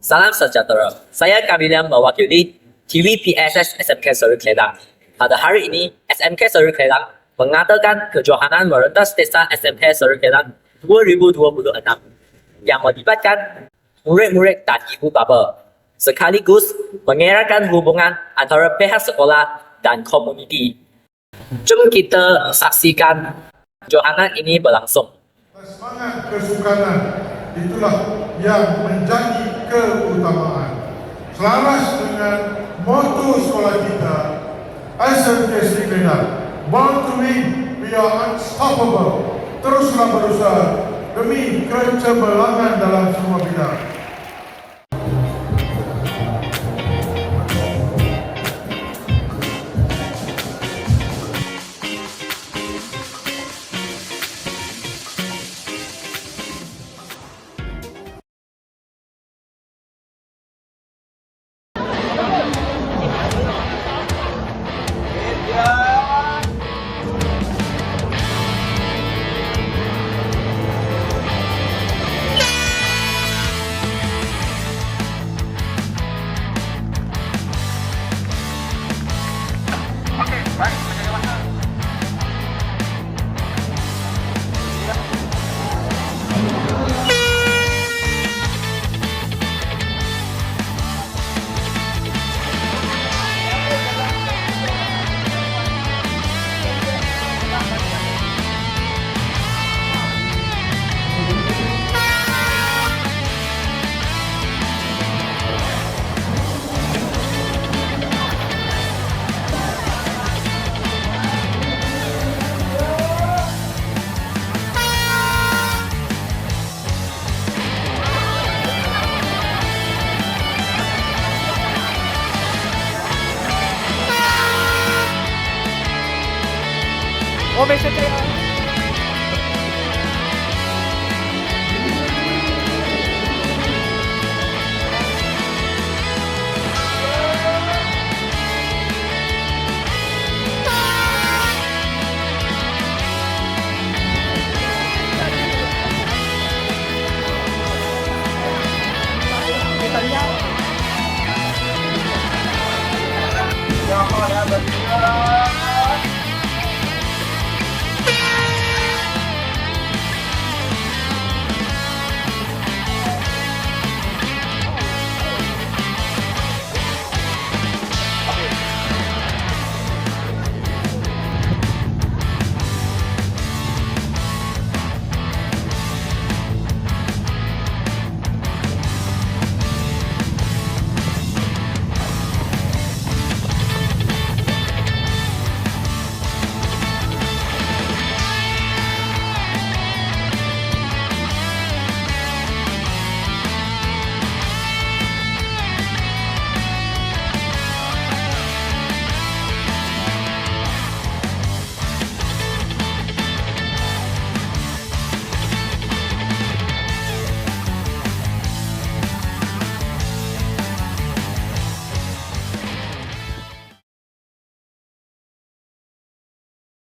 Salam sejahtera. Saya Kamilian mewakili TVPSS SMK Seri Kelang. Pada hari ini, SMK Seri Kelang mengadakan kejohanan merentas desa SMK Seri Kelang 2026 yang melibatkan murid-murid dan ibu bapa, sekaligus mengeratkan hubungan antara pihak sekolah dan komuniti. Jom kita saksikan kejohanan ini berlangsung. Semangat kesukanan itulah yang menjadi keutamaan. Selaras dengan moto sekolah kita, SMK Seri Kelang, Born to Win, we are unstoppable. Teruslah berusaha demi kecemerlangan dalam semua bidang.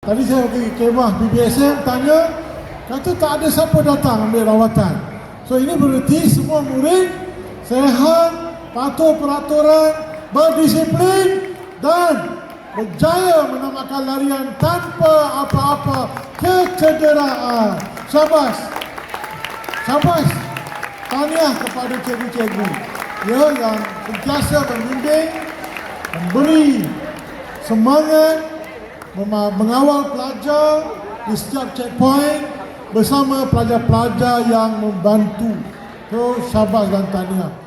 Tadi saya pergi kemah BBSM tanya, kata tak ada siapa datang ambil rawatan. So ini berarti semua murid sehat, patuh peraturan, berdisiplin dan berjaya menamakan larian tanpa apa-apa kecederaan. Syabas. Syabas. Tahniah kepada cikgu-cikgu ya yang sentiasa membimbing, memberi semangat, mengawal pelajar di setiap checkpoint bersama pelajar-pelajar yang membantu. So, syabas dan tahniah.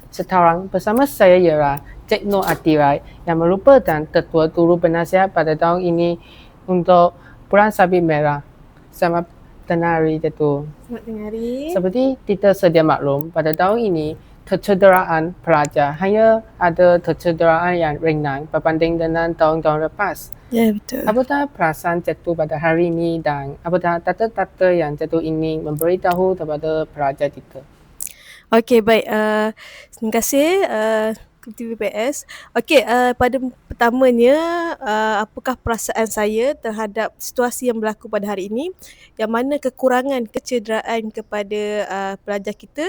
Sekarang bersama saya Yera, Cik Nur Atirai yang merupakan Ketua Turu Penasihat pada tahun ini untuk Bulan Sabit Merah. Selamat tengah hari itu. Selamat tengah hari. Seperti kita sedia maklum, pada tahun ini kecederaan pelajar hanya ada kecederaan yang ringan berbanding dengan tahun-tahun lepas. Ya, betul. Apakah perasaan jatuh pada hari ini dan apakah tata-tata yang jatuh ini memberitahu kepada pelajar kita? Okey, baik. Terima kasih Ketua BPS. Okey, pada pertamanya, apakah perasaan saya terhadap situasi yang berlaku pada hari ini, yang mana kekurangan kecederaan kepada pelajar kita,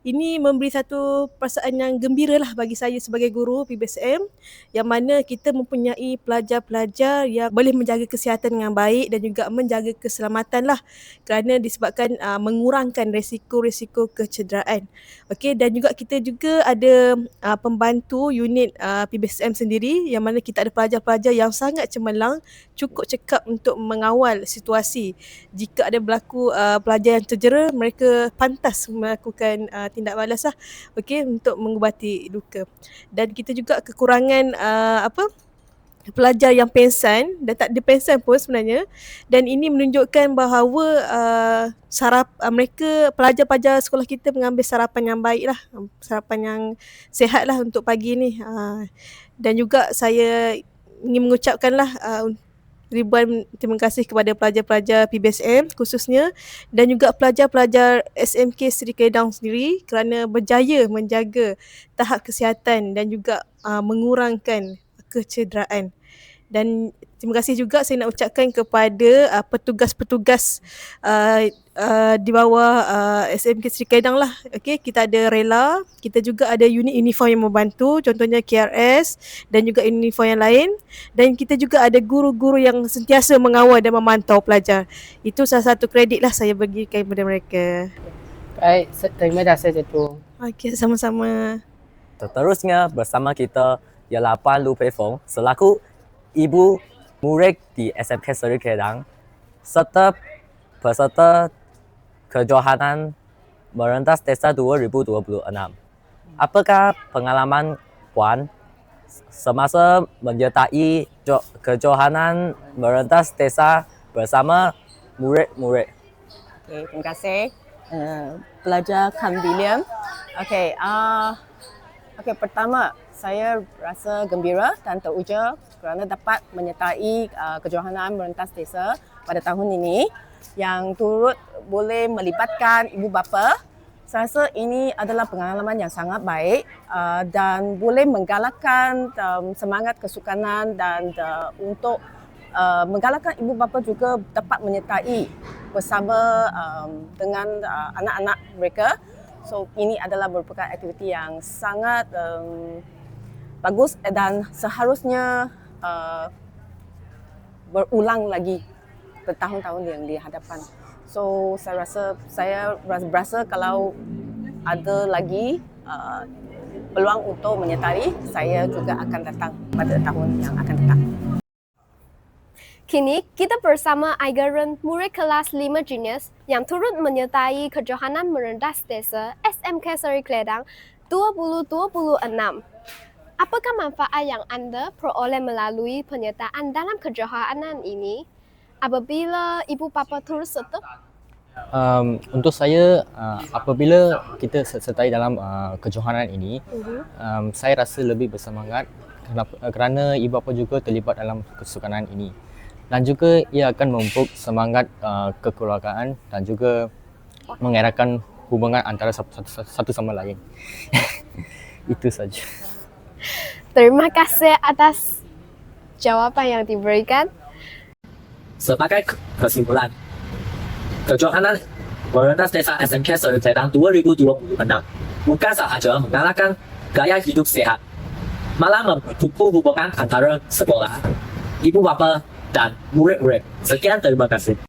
ini memberi satu perasaan yang gembira lah bagi saya sebagai guru PBSM, yang mana kita mempunyai pelajar-pelajar yang boleh menjaga kesihatan dengan baik dan juga menjaga keselamatan lah, kerana disebabkan mengurangkan risiko-risiko kecederaan. Okey, dan juga kita juga ada pembantu unit PBSM sendiri, yang mana kita ada pelajar-pelajar yang sangat cemerlang, cukup cekap untuk mengawal situasi. Jika ada berlaku pelajar yang terjera, mereka pantas melakukan tindak balas lah, okey, untuk mengubati luka. Dan kita juga kekurangan pelajar yang pensan dan tak ada pensan pun sebenarnya, dan ini menunjukkan bahawa mereka pelajar-pelajar sekolah kita mengambil sarapan yang baik lah, sarapan yang sihat lah untuk pagi ni. Dan juga saya ingin mengucapkanlah ribuan terima kasih kepada pelajar-pelajar PBSM khususnya, dan juga pelajar-pelajar SMK Seri Kedah sendiri kerana berjaya menjaga tahap kesihatan dan juga mengurangkan kecederaan. Dan terima kasih juga saya nak ucapkan kepada petugas-petugas di bawah SMK Seri Kedah lah. Okey, kita ada rela, kita juga ada unit uniform yang membantu, contohnya KRS dan juga uniform yang lain, dan kita juga ada guru-guru yang sentiasa mengawal dan memantau pelajar. Itu salah satu kredit lah saya bagikan kepada mereka. Baik, terima kasih Jatuh. Okey, sama-sama. Seterusnya bersama kita ialah Puan Lu Pei Fong selaku Ibu Murid di SMK Seri Kedah serta peserta kejohanan merentas desa 2026. Apakah pengalaman Puan semasa menyertai kejohanan merentas desa bersama murid-murid? Okay, terima kasih pelajar Khan William. Okay, pertama saya rasa gembira dan teruja kerana dapat menyertai kejohanan merentas desa pada tahun ini yang turut boleh melibatkan ibu bapa. Saya rasa ini adalah pengalaman yang sangat baik dan boleh menggalakkan semangat kesukanan dan untuk menggalakkan ibu bapa juga dapat menyertai bersama dengan anak-anak mereka. So ini adalah merupakan aktiviti yang sangat bagus dan seharusnya berulang lagi bertahun-tahun yang di hadapan. So saya berasa kalau ada lagi peluang untuk menyertai, saya juga akan datang pada tahun yang akan datang. Kini kita bersama Aigaran, murid kelas 5 Genius yang turut menyertai kejohanan merentas desa SMK Seri Kedah 2026. Apakah manfaat yang anda peroleh melalui penyertaan dalam kejohanan ini? Apabila ibu bapa turut serta? Untuk saya, apabila kita sertai dalam kejohanan ini, saya rasa lebih bersemangat kerana ibu bapa juga terlibat dalam kesukanan ini. Dan juga ia akan memupuk semangat kekeluargaan dan juga mengeratkan hubungan antara satu sama lain. Itu saja. Terima kasih atas jawaban yang diberikan. Sebagai kesimpulan, kejohanan merentas desa SMK Seri Kedah 2026 bukan sahaja mengalahkan gaya hidup sehat, malah memupuk hubungan antara sekolah, ibu bapa dan murid-murid. Sekian, terima kasih.